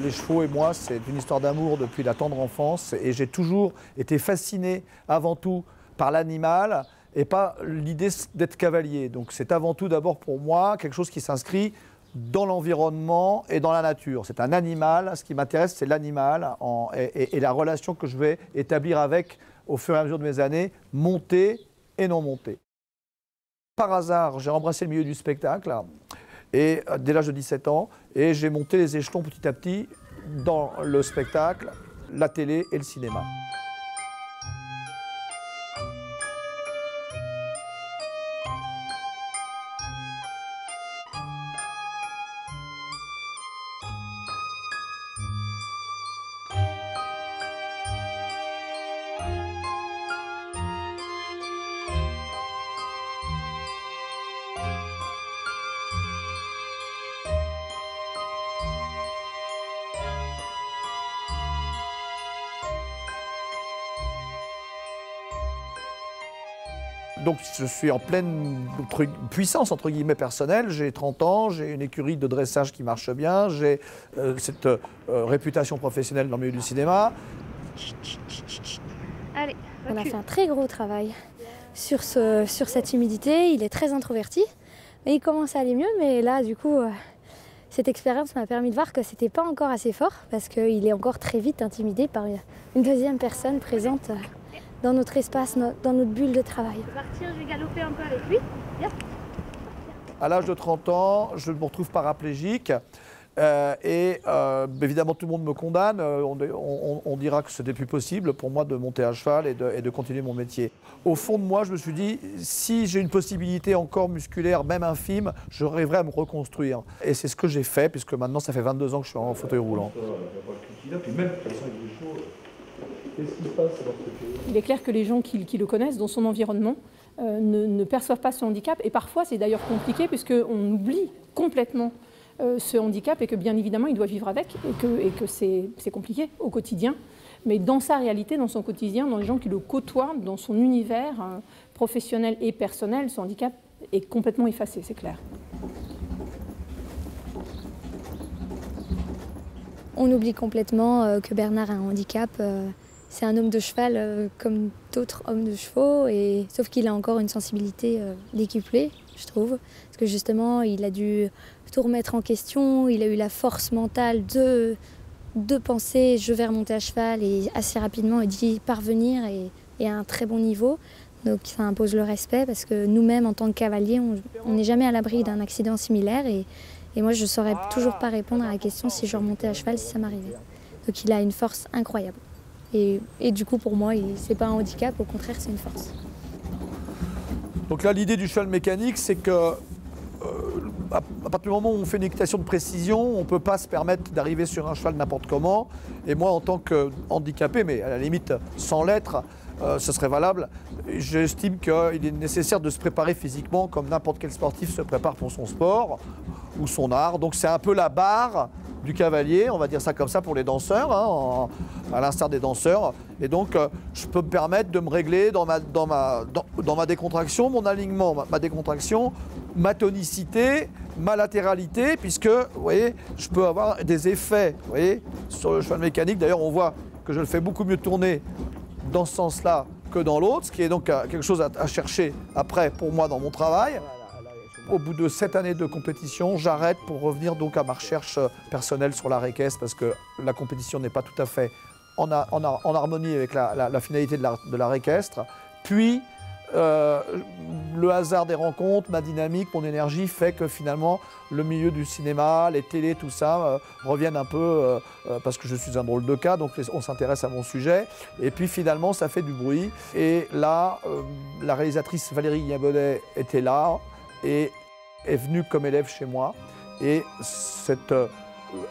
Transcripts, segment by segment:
Les chevaux et moi, c'est une histoire d'amour depuis la tendre enfance et j'ai toujours été fasciné avant tout par l'animal et pas l'idée d'être cavalier. Donc c'est avant tout d'abord pour moi quelque chose qui s'inscrit dans l'environnement et dans la nature. C'est un animal, ce qui m'intéresse c'est l'animal et la relation que je vais établir avec au fur et à mesure de mes années, montée et non montée. Par hasard, j'ai embrassé le milieu du spectacle et, dès l'âge de 17 ans et j'ai monté les échelons petit à petit dans le spectacle, la télé et le cinéma. Donc je suis en pleine puissance entre guillemets personnelle, j'ai 30 ans, j'ai une écurie de dressage qui marche bien, j'ai cette réputation professionnelle dans le milieu du cinéma. Allez, on a fait un très gros travail sur cette timidité, il est très introverti, mais il commence à aller mieux, mais là du coup cette expérience m'a permis de voir que c'était pas encore assez fort parce qu'il est encore très vite intimidé par une deuxième personne présente dans notre espace, dans notre bulle de travail. Je vais partir, je vais galoper un peu avec lui. Viens. À l'âge de 30 ans, je me retrouve paraplégique évidemment tout le monde me condamne. On dira que ce n'était plus possible pour moi de monter à cheval et de continuer mon métier. Au fond de moi, je me suis dit, si j'ai une possibilité encore musculaire, même infime, je rêverais à me reconstruire. Et c'est ce que j'ai fait, puisque maintenant ça fait 22 ans que je suis en fauteuil roulant. Il est clair que les gens qui le connaissent dans son environnement ne perçoivent pas ce handicap. Et parfois, c'est d'ailleurs compliqué puisqu'on oublie complètement ce handicap et que bien évidemment, il doit vivre avec et que c'est compliqué au quotidien. Mais dans sa réalité, dans son quotidien, dans les gens qui le côtoient, dans son univers professionnel et personnel, ce handicap est complètement effacé, c'est clair. On oublie complètement que Bernard a un handicap. C'est un homme de cheval comme d'autres hommes de chevaux, sauf qu'il a encore une sensibilité décuplée, je trouve. Parce que justement, il a dû tout remettre en question, il a eu la force mentale de penser « je vais remonter à cheval » et assez rapidement d'y parvenir et à un très bon niveau. Donc ça impose le respect parce que nous-mêmes, en tant que cavaliers, on n'est jamais à l'abri d'un accident similaire. Et moi, je ne saurais toujours pas répondre à la question si je remontais à cheval, si ça m'arrivait. Donc il a une force incroyable. Et du coup, pour moi, ce n'est pas un handicap, au contraire, c'est une force. Donc là, l'idée du cheval mécanique, c'est que à partir du moment où on fait une équitation de précision, on ne peut pas se permettre d'arriver sur un cheval n'importe comment. Et moi, en tant que handicapé, mais à la limite sans l'être, ce serait valable, j'estime qu'il est nécessaire de se préparer physiquement comme n'importe quel sportif se prépare pour son sport ou son art. Donc c'est un peu la barre du cavalier, on va dire ça comme ça pour les danseurs, hein, à l'instar des danseurs. Et donc je peux me permettre de me régler dans ma décontraction, mon alignement, ma décontraction, ma tonicité, ma latéralité, puisque vous voyez, je peux avoir des effets vous voyez, sur le cheval mécanique. D'ailleurs, on voit que je le fais beaucoup mieux tourner dans ce sens-là que dans l'autre, ce qui est donc quelque chose à chercher après pour moi dans mon travail. Au bout de 7 années de compétition, j'arrête pour revenir donc à ma recherche personnelle sur l'art équestre parce que la compétition n'est pas tout à fait en harmonie avec la finalité de l'art équestre. Puis, le hasard des rencontres, ma dynamique, mon énergie fait que finalement le milieu du cinéma, les télés, tout ça reviennent un peu parce que je suis un drôle de cas, donc on s'intéresse à mon sujet. Et puis finalement ça fait du bruit. Et là, la réalisatrice Valérie Guillabonnet était là et est venue comme élève chez moi. Et cette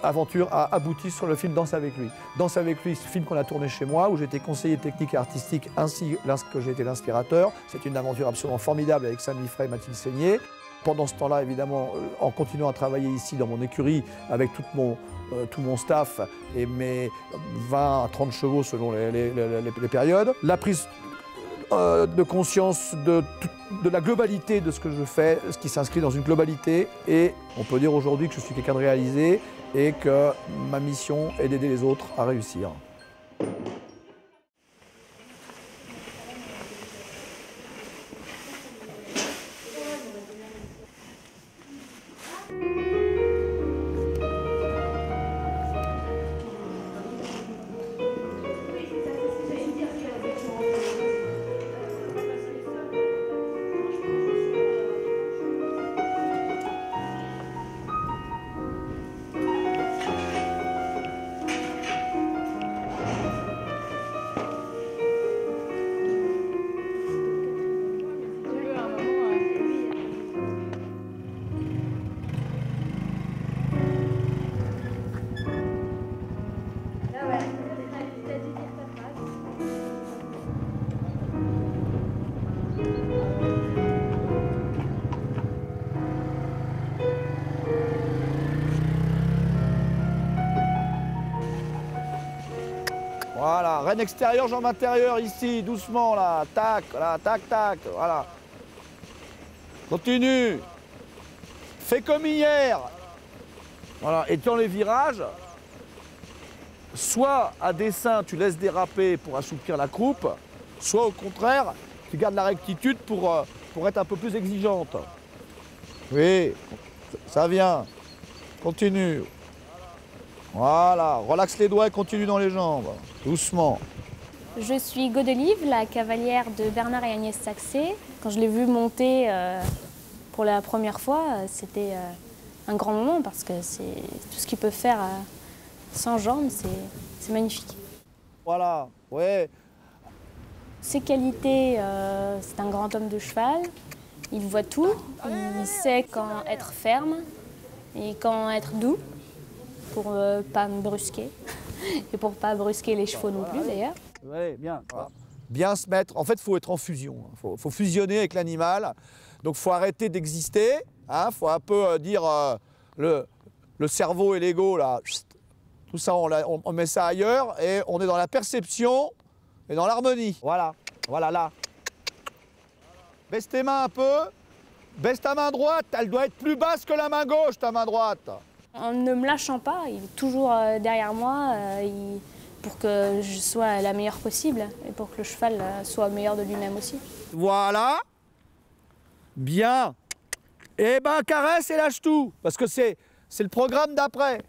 aventure a abouti sur le film Danse avec lui. Danse avec lui, ce film qu'on a tourné chez moi, où j'étais conseiller technique et artistique, ainsi que j'ai été l'inspirateur. C'est une aventure absolument formidable avec Samy Frey et Mathilde Seigné. Pendant ce temps-là, évidemment, en continuant à travailler ici dans mon écurie, avec tout mon staff et mes 20 à 30 chevaux selon les périodes, la prise de conscience de de la globalité de ce que je fais, ce qui s'inscrit dans une globalité. Et on peut dire aujourd'hui que je suis quelqu'un de réalisé et que ma mission est d'aider les autres à réussir. Voilà, reine extérieure, jambe intérieure, ici, doucement, là, tac, tac, voilà. Continue. Fais comme hier. Voilà, et dans les virages, soit à dessein, tu laisses déraper pour assouplir la croupe, soit au contraire, tu gardes la rectitude pour être un peu plus exigeante. Oui, ça vient. Continue. Voilà, relaxe les doigts et continue dans les jambes, doucement. Je suis Godelive, la cavalière de Bernard et Agnès Saxé. Quand je l'ai vue monter pour la première fois, c'était un grand moment parce que c'est tout ce qu'il peut faire sans jambes, c'est magnifique. Voilà, ouais. Ses qualités, c'est un grand homme de cheval, il voit tout, il sait quand être ferme et quand être doux. Pour ne pas me brusquer et pour ne pas brusquer les chevaux non plus d'ailleurs. Oui, bien. Voilà. Bien se mettre, en fait il faut être en fusion, il faut fusionner avec l'animal, donc il faut arrêter d'exister, il faut un peu dire le cerveau et l'ego, là, tout ça on met ça ailleurs et on est dans la perception et dans l'harmonie. Voilà, voilà là. Baisse tes mains un peu, baisse ta main droite, elle doit être plus basse que la main gauche, ta main droite. En ne me lâchant pas, il est toujours derrière moi pour que je sois la meilleure possible et pour que le cheval soit meilleur de lui-même aussi. Voilà. Bien. Eh ben caresse et lâche tout, parce que c'est le programme d'après.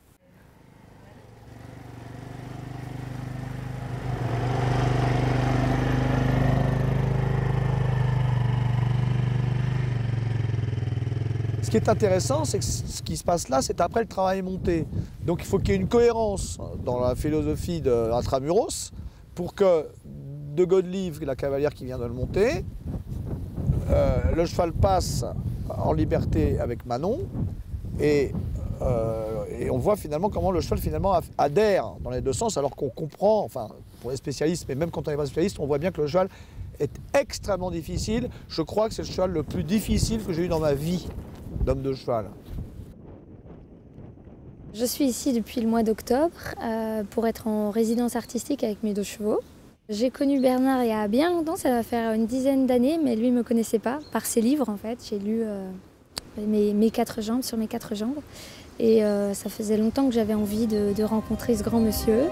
Ce qui est intéressant, c'est que ce qui se passe là, c'est après le travail monté. Donc il faut qu'il y ait une cohérence dans la philosophie de Intramuros pour que de Godelive, la cavalière qui vient de le monter, le cheval passe en liberté avec Manon et on voit finalement comment le cheval finalement adhère dans les deux sens alors qu'on comprend, enfin pour les spécialistes, mais même quand on n'est pas spécialiste, on voit bien que le cheval est extrêmement difficile. Je crois que c'est le cheval le plus difficile que j'ai eu dans ma vie d'homme de cheval. Je suis ici depuis le mois d'octobre pour être en résidence artistique avec mes 2 chevaux. J'ai connu Bernard il y a bien longtemps, ça va faire une dizaine d'années, mais lui ne me connaissait pas, par ses livres en fait. J'ai lu mes 4 jambes, sur mes 4 jambes. Et ça faisait longtemps que j'avais envie de rencontrer ce grand monsieur.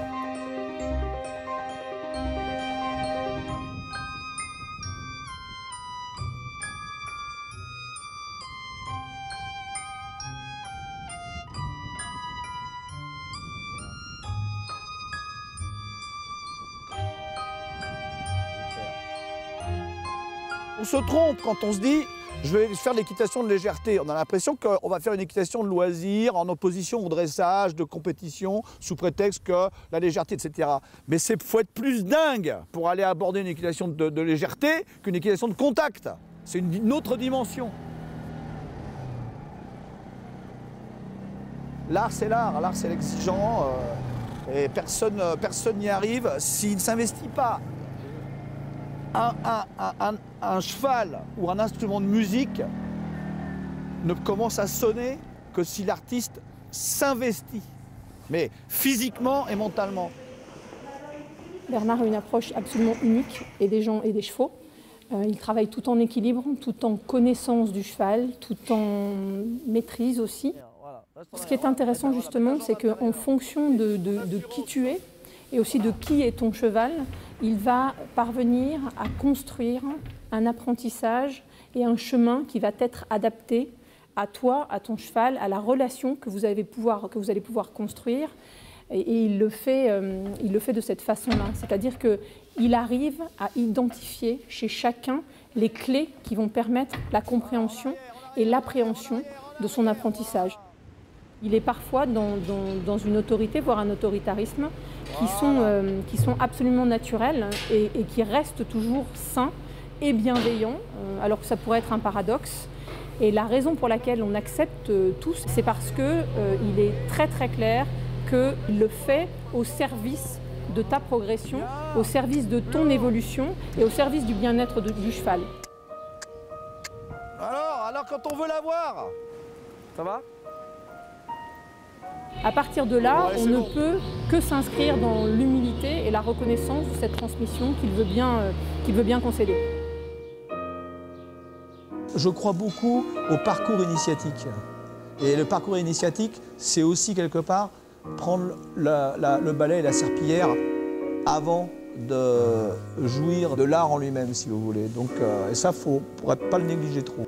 On se trompe quand on se dit je vais faire l'équitation de légèreté. On a l'impression qu'on va faire une équitation de loisir en opposition au dressage, de compétition, sous prétexte que la légèreté, etc. Mais il faut être plus dingue pour aller aborder une équitation de légèreté qu'une équitation de contact. C'est une autre dimension. L'art, c'est l'exigeant. Et personne n'y arrive s'il ne s'investit pas. Un cheval ou un instrument de musique ne commence à sonner que si l'artiste s'investit, mais physiquement et mentalement. Bernard a une approche absolument unique et des gens et des chevaux. Il travaille tout en équilibre, tout en connaissance du cheval, tout en maîtrise aussi. Ce qui est intéressant justement, c'est qu'en fonction de qui tu es et aussi de qui est ton cheval, il va parvenir à construire un apprentissage et un chemin qui va être adapté à toi, à ton cheval, à la relation que vous allez pouvoir construire. Et il le fait de cette façon-là. C'est-à-dire qu'il arrive à identifier chez chacun les clés qui vont permettre la compréhension et l'appréhension de son apprentissage. Il est parfois dans une autorité, voire un autoritarisme, qui sont absolument naturels et qui restent toujours sains et bienveillants, alors que ça pourrait être un paradoxe. Et la raison pour laquelle on accepte tous, c'est parce qu'il est très très clair qu'il le fait au service de ta progression, au service de ton évolution et au service du bien-être du cheval. Alors quand on veut l'avoir, ça va? À partir de là, on ne peut que s'inscrire dans l'humilité et la reconnaissance de cette transmission qu'il veut bien concéder. Je crois beaucoup au parcours initiatique. Et le parcours initiatique, c'est aussi quelque part prendre le balai et la serpillière avant de jouir de l'art en lui-même, si vous voulez. Donc, et ça, il ne pourrait pas le négliger trop.